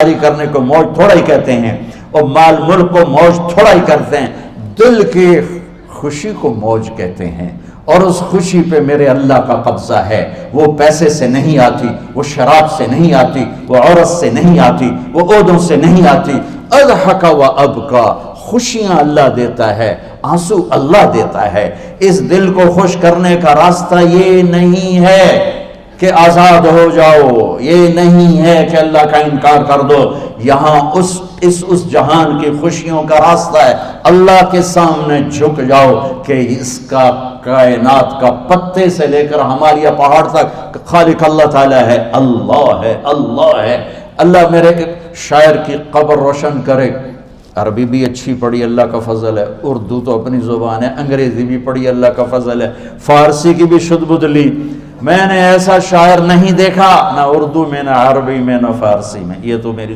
کرنے کو موج تھوڑا ہی کہتے ہیں، اور مال ملک کو موج تھوڑا ہی کرتے ہیں، دل کی خوشی کو موج کہتے ہیں۔ اور اس خوشی پہ میرے اللہ کا قبضہ ہے، وہ پیسے سے نہیں آتی، وہ شراب سے نہیں آتی، وہ عورت سے نہیں آتی، وہ عہدوں سے نہیں آتی۔ اضحک و ابکا، خوشیاں اللہ دیتا ہے، آنسو اللہ دیتا ہے۔ اس دل کو خوش کرنے کا راستہ یہ نہیں ہے کہ آزاد ہو جاؤ، یہ نہیں ہے کہ اللہ کا انکار کر دو۔ یہاں اس جہان کی خوشیوں کا راستہ ہے، اللہ کے سامنے جھک جاؤ کہ اس کا کائنات کا پتے سے لے کر ہمالیہ پہاڑ تک خالق اللہ تعالیٰ ہے، اللہ ہے، اللہ ہے۔ اللہ میرے شاعر کی قبر روشن کرے۔ عربی بھی اچھی پڑھی، اللہ کا فضل ہے، اردو تو اپنی زبان ہے، انگریزی بھی پڑھی، اللہ کا فضل ہے، فارسی کی بھی شد بد لی۔ میں نے ایسا شاعر نہیں دیکھا، نہ اردو میں، نہ عربی میں، نہ فارسی میں، یہ تو میری